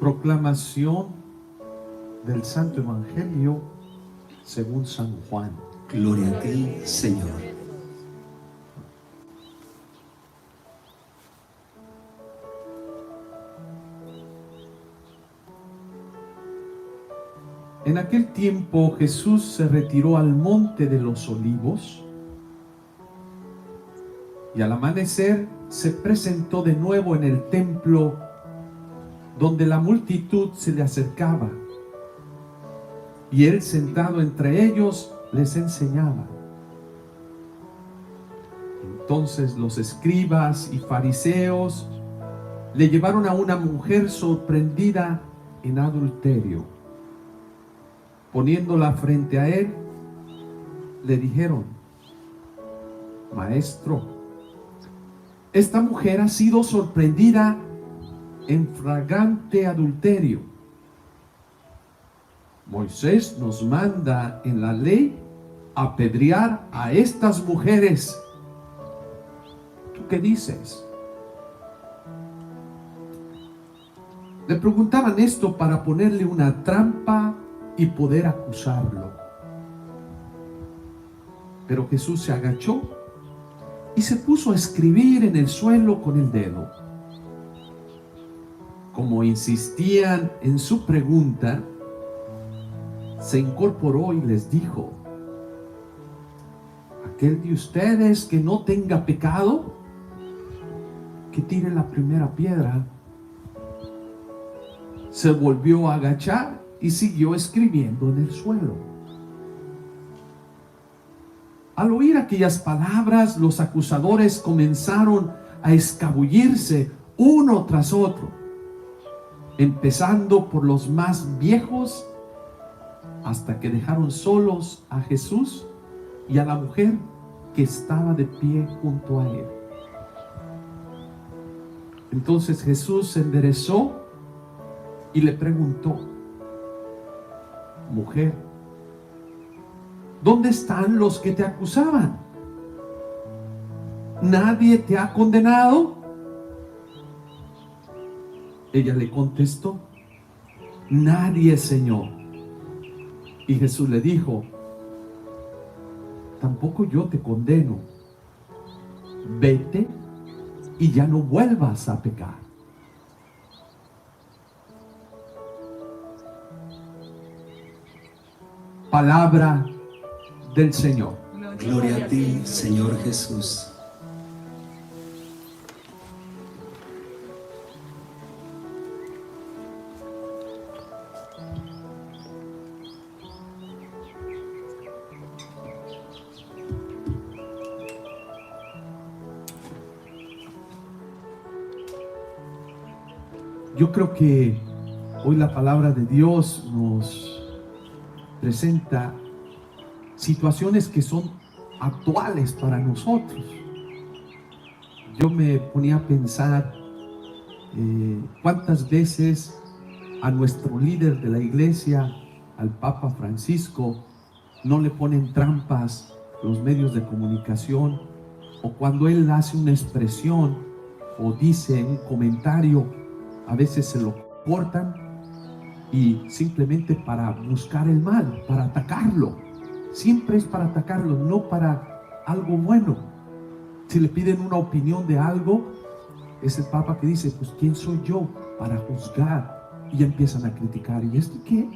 Proclamación del Santo Evangelio según San Juan. Gloria a ti, Señor. En aquel tiempo Jesús se retiró al monte de los olivos y al amanecer se presentó de nuevo en el templo donde la multitud se le acercaba y él sentado entre ellos les enseñaba. Entonces los escribas y fariseos le llevaron a una mujer sorprendida en adulterio. Poniéndola frente a él, le dijeron: Maestro, esta mujer ha sido sorprendida en flagrante adulterio. Moisés nos manda en la ley apedrear a estas mujeres. ¿Tú qué dices? Le preguntaban esto para ponerle una trampa y poder acusarlo. Pero Jesús se agachó y se puso a escribir en el suelo con el dedo. Como insistían en su pregunta, se incorporó y les dijo: aquel de ustedes que no tenga pecado, que tire la primera piedra. Se volvió a agachar y siguió escribiendo en el suelo. Al oír aquellas palabras, los acusadores comenzaron a escabullirse uno tras otro, empezando por los más viejos, hasta que dejaron solos a Jesús y a la mujer que estaba de pie junto a él. Entonces Jesús se enderezó y le preguntó: Mujer, ¿dónde están los que te acusaban? ¿Nadie te ha condenado? Ella le contestó: Nadie, Señor. Y Jesús le dijo: tampoco yo te condeno. Vete y ya no vuelvas a pecar. Palabra del Señor. Gloria a ti, Señor Jesús. Yo creo que hoy la palabra de Dios nos presenta situaciones que son actuales para nosotros. Yo me ponía a pensar cuántas veces a nuestro líder de la iglesia, al Papa Francisco, no le ponen trampas los medios de comunicación, o cuando él hace una expresión o dice un comentario, a veces se lo cortan y simplemente para buscar el mal, para atacarlo. Siempre es para atacarlo, no para algo bueno. Si le piden una opinión de algo, es el Papa que dice: pues ¿quién soy yo para juzgar? Y ya empiezan a criticar. ¿Y este qué?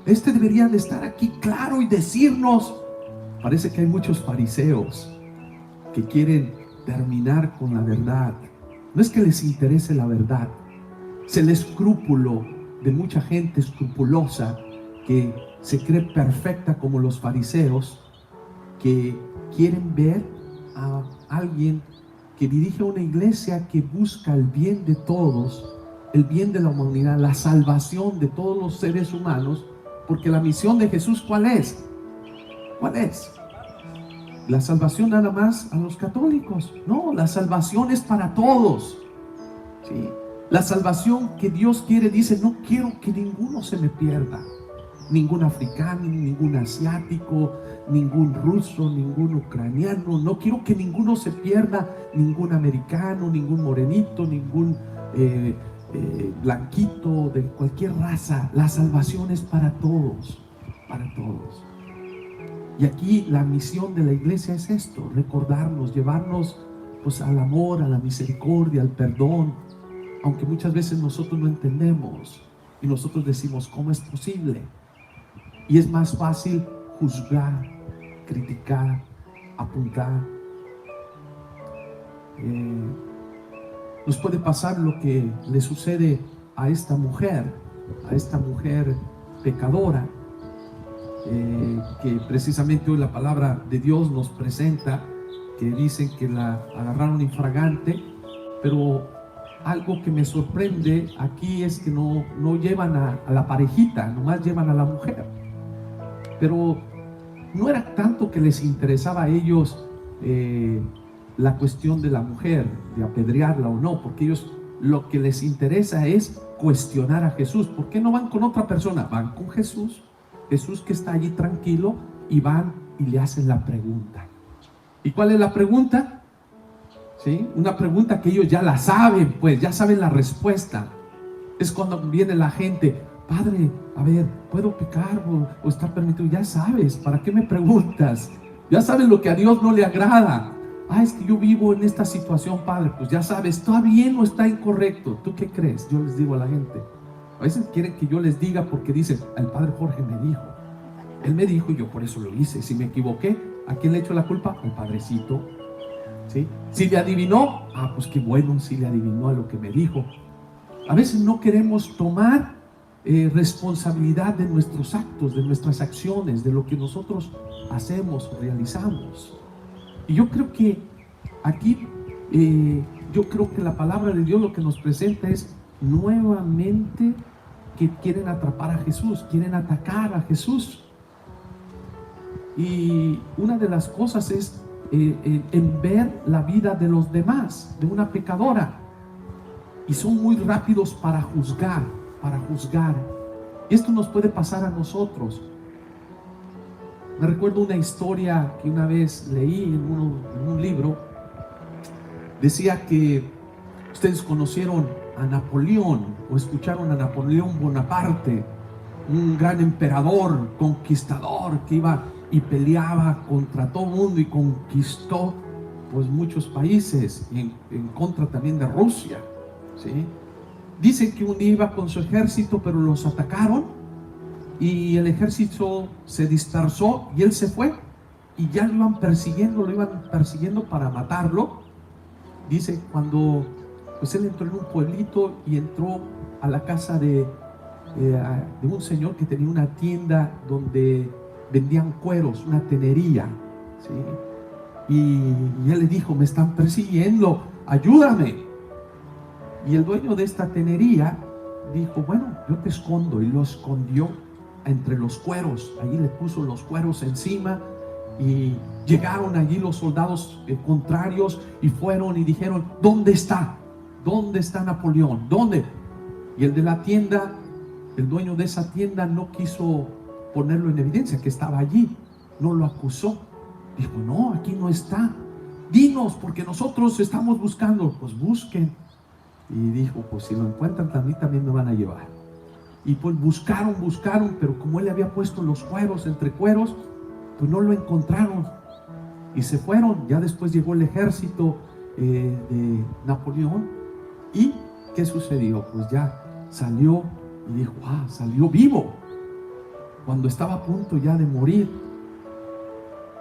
Este debería de estar aquí claro y decirnos. Parece que hay muchos fariseos que quieren terminar con la verdad. No es que les interese la verdad, es el escrúpulo de mucha gente escrupulosa que se cree perfecta como los fariseos, que quieren ver a alguien que dirige una iglesia que busca el bien de todos, el bien de la humanidad, la salvación de todos los seres humanos, porque la misión de Jesús, ¿cuál es? ¿Cuál es? La salvación nada más a los católicos. No, la salvación es para todos. ¿Sí? La salvación que Dios quiere, dice: no quiero que ninguno se me pierda. Ningún africano, ningún asiático, ningún ruso, ningún ucraniano. No quiero que ninguno se pierda, ningún americano, ningún morenito, ningún blanquito, de cualquier raza. La salvación es para todos, para todos. Y aquí la misión de la iglesia es esto: recordarnos, llevarnos pues al amor, a la misericordia, al perdón, aunque muchas veces nosotros no entendemos y nosotros decimos, ¿cómo es posible? Y es más fácil juzgar, criticar, apuntar. Nos puede pasar lo que le sucede a esta mujer pecadora, que precisamente hoy la palabra de Dios nos presenta, que dicen que la agarraron infragante, pero algo que me sorprende aquí es que no llevan a la parejita, nomás llevan a la mujer. Pero no era tanto que les interesaba a ellos la cuestión de la mujer, de apedrearla o no, porque ellos lo que les interesa es cuestionar a Jesús. ¿Por qué no van con otra persona? Van con Jesús, Jesús que está allí tranquilo, y van y le hacen la pregunta. ¿Y cuál es la pregunta? ¿Sí? Una pregunta que ellos ya la saben, pues ya saben la respuesta. Es cuando viene la gente: Padre, a ver, ¿puedo pecar o está permitido? Ya sabes, ¿para qué me preguntas? Ya sabes lo que a Dios no le agrada. Es que yo vivo en esta situación, Padre. Pues ya sabes, ¿está bien o está incorrecto? ¿Tú qué crees? Yo les digo a la gente. A veces quieren que yo les diga porque dicen: el Padre Jorge me dijo. Él me dijo y yo por eso lo hice. Si me equivoqué, ¿a quién le echo la culpa? Al Padrecito. ¿Sí? Si le adivinó, pues qué bueno, si le adivinó a lo que me dijo. A veces no queremos tomar responsabilidad de nuestros actos, de nuestras acciones, de lo que nosotros hacemos o realizamos. Y yo creo que aquí, yo creo que la palabra de Dios lo que nos presenta es nuevamente que quieren atrapar a Jesús, quieren atacar a Jesús. Y una de las cosas es en ver la vida de los demás, de una pecadora. Y son muy rápidos para juzgar, Y esto nos puede pasar a nosotros. Me recuerdo una historia que una vez leí en un libro. Decía que ustedes conocieron a Napoleón o escucharon a Napoleón Bonaparte, un gran emperador, conquistador, que iba y peleaba contra todo el mundo y conquistó pues muchos países, y en contra también de Rusia, ¿sí? Dicen que un día iba con su ejército, pero los atacaron y el ejército se dispersó y él se fue, y ya lo iban persiguiendo para matarlo. Dice cuando pues él entró en un pueblito y entró a la casa de un señor que tenía una tienda donde vendían cueros, una tenería, ¿sí? Y él le dijo: me están persiguiendo, ayúdame. Y el dueño de esta tenería dijo: bueno, yo te escondo. Y lo escondió entre los cueros. Allí le puso los cueros encima. Y llegaron allí los soldados contrarios y fueron y dijeron: ¿dónde está? ¿Dónde está Napoleón? ¿Dónde? Y el de la tienda, el dueño de esa tienda, no quiso ponerlo en evidencia que estaba allí. No lo acusó. Dijo: no, aquí no está. Dinos, porque nosotros estamos buscando. Pues busquen. Y dijo: pues si lo encuentran a mí también me van a llevar. Y pues buscaron, pero como él le había puesto los cueros entre cueros, pues no lo encontraron y se fueron. Ya después llegó el ejército de Napoleón. ¿Y qué sucedió? Pues ya salió y dijo: salió vivo. Cuando estaba a punto ya de morir,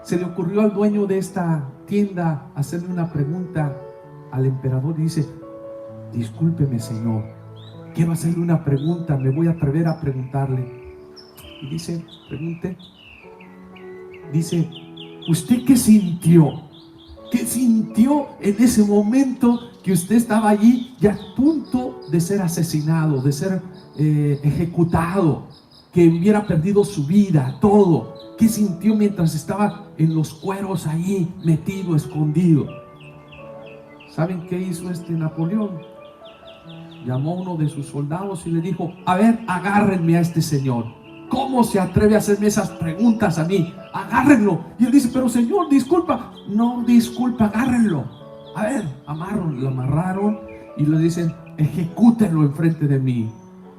se le ocurrió al dueño de esta tienda hacerle una pregunta al emperador y dice: discúlpeme, señor, quiero hacerle una pregunta, me voy a atrever a preguntarle. Y dice: pregunte. Dice: ¿usted qué sintió? ¿Qué sintió en ese momento que usted estaba allí ya a punto de ser asesinado, de ser ejecutado, que hubiera perdido su vida, todo? ¿Qué sintió mientras estaba en los cueros ahí, metido, escondido? ¿Saben qué hizo este Napoleón? Llamó a uno de sus soldados y le dijo: a ver, agárrenme a este señor. ¿Cómo se atreve a hacerme esas preguntas a mí? Agárrenlo. Y él dice: pero señor, disculpa. No, disculpa, agárrenlo. A ver, lo amarraron y le dicen: ejecútenlo enfrente de mí.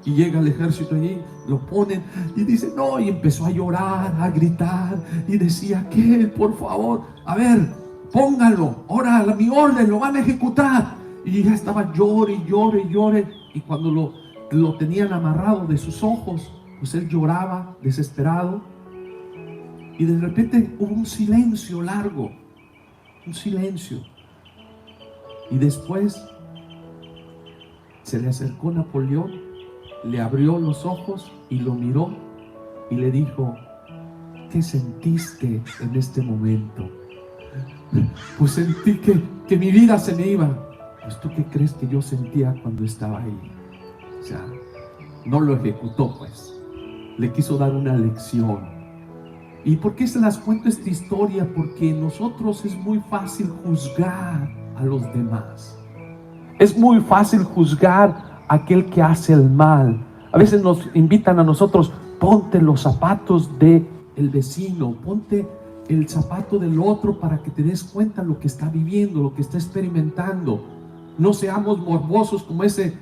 Y llega el ejército allí, lo ponen y dice, no, y empezó a llorar, a gritar, y decía, ¿qué? Por favor, a ver, pónganlo, ahora a mi orden, lo van a ejecutar. Y ya estaba llore, y llore, y llore, y cuando lo tenían amarrado de sus ojos, pues él lloraba, desesperado, y de repente hubo un silencio largo, un silencio, y después se le acercó Napoleón, le abrió los ojos y lo miró y le dijo, ¿qué sentiste en este momento? Pues sentí que mi vida se me iba. Pues ¿tú qué crees que yo sentía cuando estaba ahí? O sea, no lo ejecutó, pues. Le quiso dar una lección. ¿Y por qué se las cuento esta historia? Porque nosotros es muy fácil juzgar a los demás. Es muy fácil juzgar a aquel que hace el mal. A veces nos invitan a nosotros, ponte los zapatos del vecino, ponte el zapato del otro para que te des cuenta lo que está viviendo, lo que está experimentando. No seamos morbosos como ese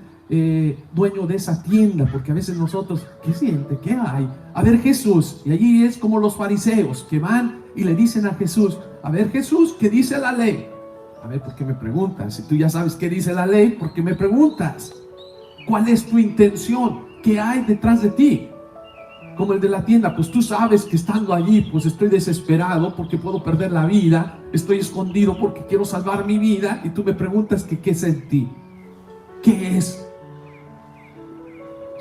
dueño de esa tienda, porque a veces nosotros, ¿qué siente? ¿Qué hay? A ver, Jesús. Y allí es como los fariseos que van y le dicen a Jesús, a ver, Jesús, ¿qué dice la ley? A ver, ¿por qué me preguntas? Si tú ya sabes qué dice la ley, ¿por qué me preguntas? ¿Cuál es tu intención? ¿Qué hay detrás de ti? Como el de la tienda, pues tú sabes que estando allí, pues estoy desesperado porque puedo perder la vida, estoy escondido porque quiero salvar mi vida, y tú me preguntas que qué sentí. ¿Qué es?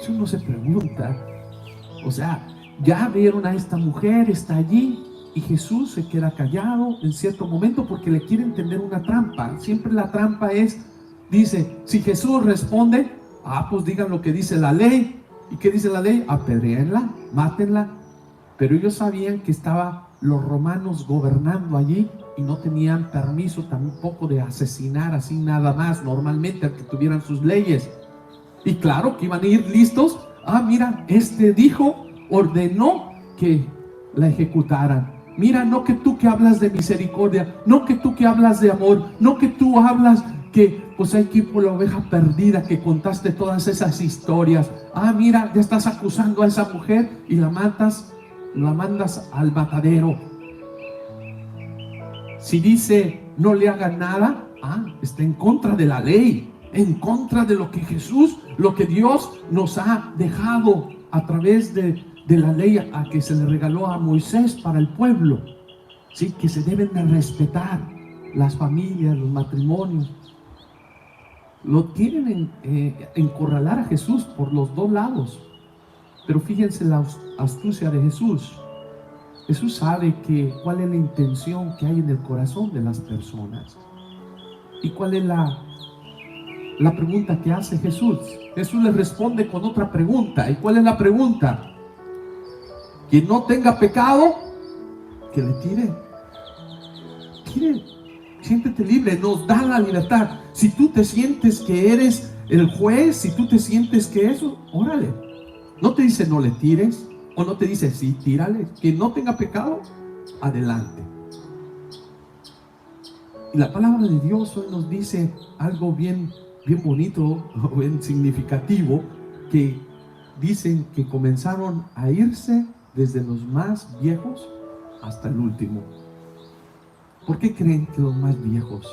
Eso no se pregunta. O sea, ya vieron a esta mujer, está allí, y Jesús se queda callado en cierto momento porque le quieren tender una trampa. Siempre la trampa es, dice, si Jesús responde, pues digan lo que dice la ley. ¿Y qué dice la ley? Apedréenla, mátenla. Pero ellos sabían que estaban los romanos gobernando allí y no tenían permiso tampoco de asesinar así nada más, normalmente, aunque tuvieran sus leyes. Y claro que iban a ir listos. Mira, este dijo, ordenó que la ejecutaran. Mira, no que tú que hablas de misericordia, no que tú que hablas de amor, no que tú hablas que pues hay que ir por la oveja perdida, que contaste todas esas historias. Mira, ya estás acusando a esa mujer y la mandas al matadero. Si dice no le hagan nada, está en contra de la ley, en contra de lo que Jesús, lo que Dios nos ha dejado a través de la ley a que se le regaló a Moisés para el pueblo. Sí, que se deben de respetar las familias, los matrimonios. Lo quieren encorralar a Jesús por los dos lados. Pero fíjense la astucia de Jesús. Jesús sabe cuál es la intención que hay en el corazón de las personas. ¿Y cuál es la pregunta que hace Jesús? Jesús le responde con otra pregunta. ¿Y cuál es la pregunta? Quien no tenga pecado, que le tire. Siéntete libre, nos da la libertad. Si tú te sientes que eres el juez, si tú te sientes que eso, órale. No te dice no le tires, o no te dice sí, tírale. Quien no tenga pecado, adelante. Y la palabra de Dios hoy nos dice algo bien bonito, bien significativo, que dicen que comenzaron a irse desde los más viejos hasta el último. ¿Por qué creen que los más viejos?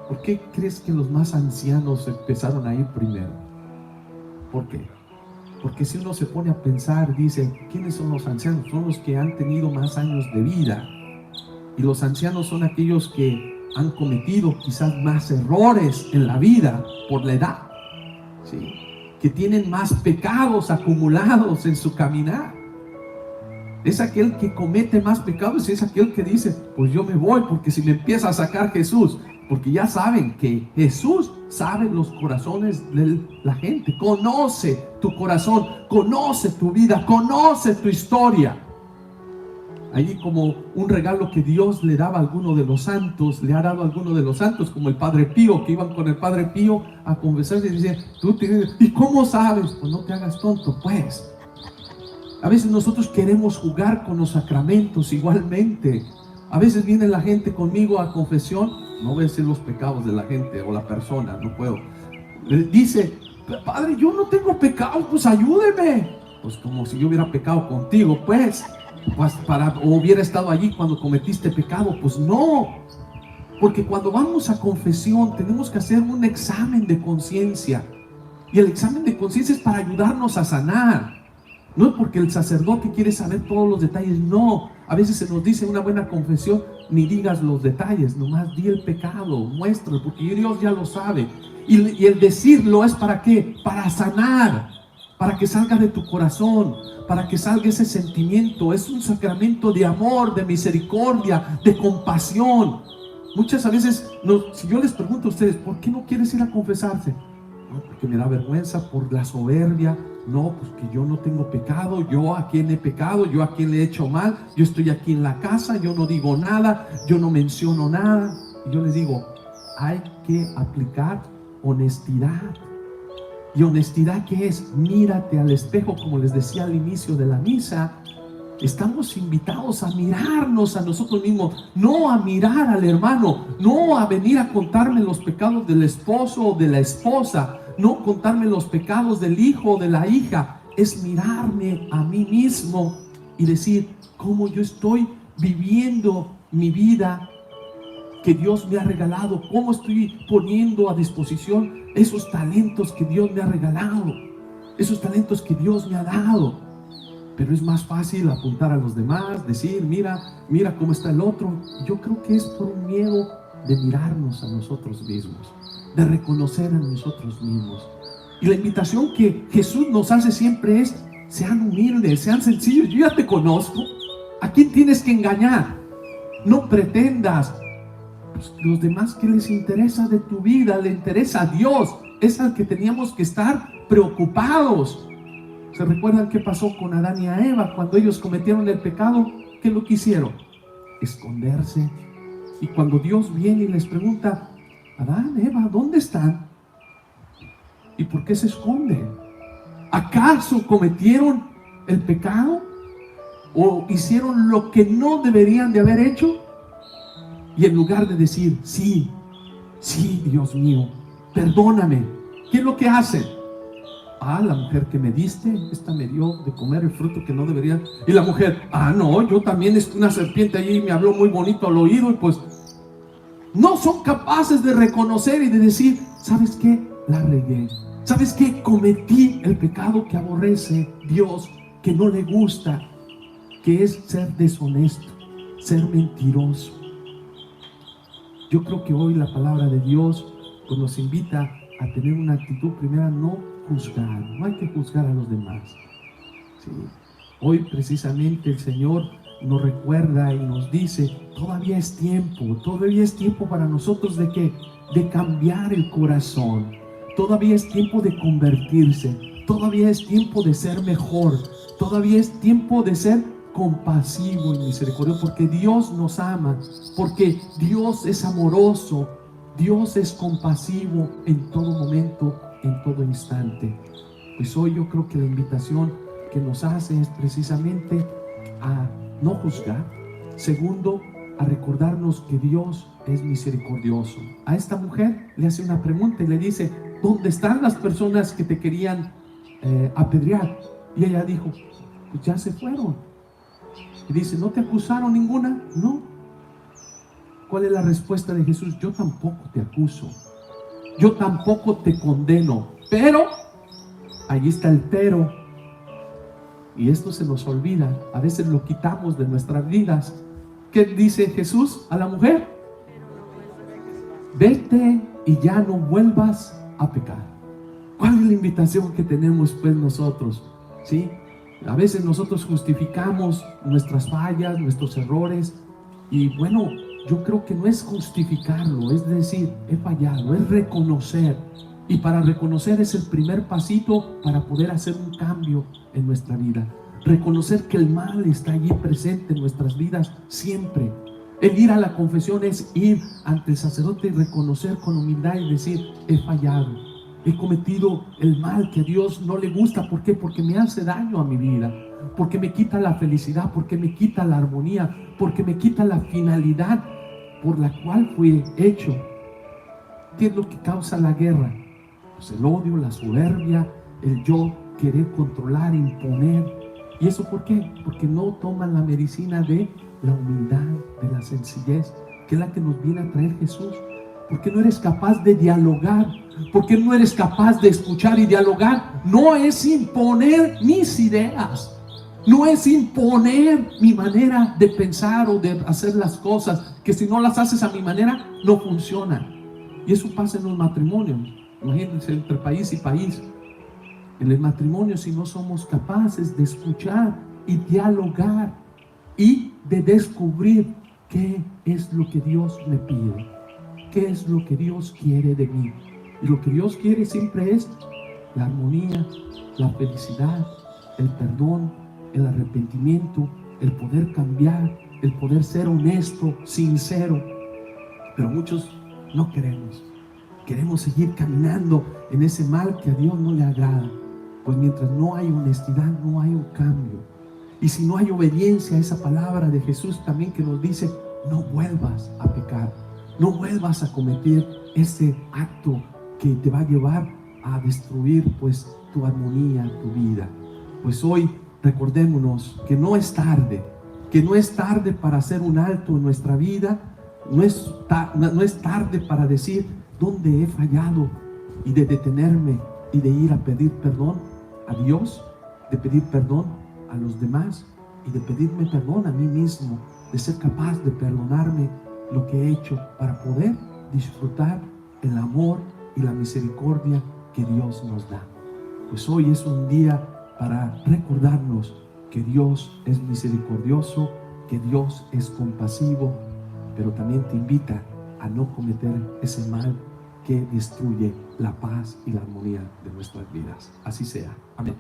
¿Por qué crees que los más ancianos empezaron a ir primero? ¿Por qué? Porque si uno se pone a pensar, dice, ¿quiénes son los ancianos? Son los que han tenido más años de vida. Y los ancianos son aquellos que han cometido quizás más errores en la vida por la edad, ¿sí? Que tienen más pecados acumulados en su caminar. Es aquel que comete más pecados, es aquel que dice, pues yo me voy, porque si me empieza a sacar Jesús, porque ya saben que Jesús sabe los corazones de la gente, conoce tu corazón, conoce tu vida, conoce tu historia. Allí como un regalo que Dios le daba a alguno de los santos, le ha dado a alguno de los santos, como el Padre Pío, que iban con el Padre Pío a confesarse y decían, ¿y cómo sabes? Pues no te hagas tonto, pues. A veces nosotros queremos jugar con los sacramentos igualmente. A veces viene la gente conmigo a confesión, no voy a decir los pecados de la gente o la persona, no puedo. Le dice, Padre, yo no tengo pecado, pues ayúdeme. Pues como si yo hubiera pecado contigo, pues o hubiera estado allí cuando cometiste pecado. Pues no, porque cuando vamos a confesión tenemos que hacer un examen de conciencia, y el examen de conciencia es para ayudarnos a sanar. No es porque el sacerdote quiere saber todos los detalles, no. A veces se nos dice una buena confesión, ni digas los detalles, nomás di el pecado, muéstralo, porque Dios ya lo sabe. Y el decirlo es ¿para qué? Para sanar, para que salga de tu corazón, para que salga ese sentimiento. Es un sacramento de amor, de misericordia, de compasión. Muchas veces, si yo les pregunto a ustedes, ¿por qué no quieres ir a confesarse? No, porque me da vergüenza, por la soberbia. No, pues que yo no tengo pecado, yo a quién he pecado, yo a quién le he hecho mal, yo estoy aquí en la casa, yo no digo nada, yo no menciono nada. Y yo les digo, hay que aplicar honestidad. ¿Y honestidad qué es? Mírate al espejo, como les decía al inicio de la misa. Estamos invitados a mirarnos a nosotros mismos, no a mirar al hermano, no a venir a contarme los pecados del esposo o de la esposa, no contarme los pecados del hijo o de la hija. Es mirarme a mí mismo y decir cómo yo estoy viviendo mi vida que Dios me ha regalado, cómo estoy poniendo a disposición esos talentos que Dios me ha regalado, esos talentos que Dios me ha dado. Pero es más fácil apuntar a los demás, decir, mira cómo está el otro. Yo creo que es por un miedo de mirarnos a nosotros mismos, de reconocer a nosotros mismos. Y la invitación que Jesús nos hace siempre es, sean humildes, sean sencillos. Yo ya te conozco. ¿A quién tienes que engañar? No pretendas. Pues los demás, ¿qué les interesa de tu vida? Le interesa a Dios. Es al que teníamos que estar preocupados. ¿Se recuerdan qué pasó con Adán y a Eva cuando ellos cometieron el pecado? ¿Qué es lo que hicieron? Esconderse. Y cuando Dios viene y les pregunta, Adán, Eva, ¿dónde están? ¿Y por qué se esconden? ¿Acaso cometieron el pecado? ¿O hicieron lo que no deberían de haber hecho? Y en lugar de decir, sí, Dios mío, perdóname, ¿qué es lo que hacen? La mujer que me diste, esta me dio de comer el fruto que no debería. Y la mujer, no, yo también, una serpiente allí me habló muy bonito al oído. Y pues no son capaces de reconocer y de decir, ¿sabes qué? La regué. ¿Sabes qué? Cometí el pecado que aborrece Dios, que no le gusta, que es ser deshonesto, ser mentiroso. Yo creo que hoy la palabra de Dios pues nos invita a tener una actitud primera, no juzgar, no hay que juzgar a los demás. ¿Sí? Hoy precisamente el Señor nos recuerda y nos dice, todavía es tiempo para nosotros de que de cambiar el corazón, todavía es tiempo de convertirse, todavía es tiempo de ser mejor, todavía es tiempo de ser compasivo y misericordioso, porque Dios nos ama, porque Dios es amoroso, Dios es compasivo en todo momento, en todo instante. Pues hoy yo creo que la invitación que nos hace es precisamente a no juzgar. Segundo, a recordarnos que Dios es misericordioso. A esta mujer le hace una pregunta y le dice, ¿dónde están las personas que te querían apedrear? Y ella dijo, pues ya se fueron. Y dice, ¿no te acusaron ninguna? No. ¿Cuál es la respuesta de Jesús? Yo tampoco te acuso, yo tampoco te condeno, pero, ahí está el pero, y esto se nos olvida, a veces lo quitamos de nuestras vidas. ¿Qué dice Jesús a la mujer? Vete y ya no vuelvas a pecar. ¿Cuál es la invitación que tenemos pues nosotros? ¿Sí? A veces nosotros justificamos nuestras fallas, nuestros errores, y bueno, yo creo que no es justificarlo, es decir, he fallado, es reconocer. Y para reconocer es el primer pasito para poder hacer un cambio en nuestra vida. Reconocer que el mal está allí presente en nuestras vidas siempre. El ir a la confesión es ir ante el sacerdote y reconocer con humildad y decir, he fallado, he cometido el mal que a Dios no le gusta. ¿Por qué? Porque me hace daño a mi vida, porque me quita la felicidad, porque me quita la armonía, porque me quita la finalidad por la cual fui hecho. ¿Qué es lo que causa la guerra? Pues el odio, la soberbia, el yo querer controlar, imponer. ¿Y eso por qué? Porque no toman la medicina de la humildad, de la sencillez, que es la que nos viene a traer Jesús. Porque no eres capaz de dialogar, porque no eres capaz de escuchar y dialogar. No es imponer mis ideas, no es imponer mi manera de pensar o de hacer las cosas, que si no las haces a mi manera, no funcionan. Y eso pasa en los matrimonios. Imagínense entre país y país. En el matrimonio, si no somos capaces de escuchar y dialogar y de descubrir qué es lo que Dios me pide, qué es lo que Dios quiere de mí. Y lo que Dios quiere siempre es la armonía, la felicidad, el perdón, el arrepentimiento, el poder cambiar, el poder ser honesto, sincero. Pero muchos no queremos. Queremos seguir caminando en ese mal que a Dios no le agrada. Pues mientras no hay honestidad, no hay un cambio. Y si no hay obediencia a esa palabra de Jesús también que nos dice, no vuelvas a pecar, no vuelvas a cometer ese acto que te va a llevar a destruir pues tu armonía, tu vida. Pues hoy recordémonos que no es tarde, para hacer un alto en nuestra vida, no es tarde para decir dónde he fallado y de detenerme y de ir a pedir perdón a Dios, de pedir perdón a los demás y de pedirme perdón a mí mismo, de ser capaz de perdonarme lo que he hecho para poder disfrutar el amor y la misericordia que Dios nos da. Pues hoy es un día para recordarnos que Dios es misericordioso, que Dios es compasivo, pero también te invita a no cometer ese mal que destruye la paz y la armonía de nuestras vidas. Así sea. Amén.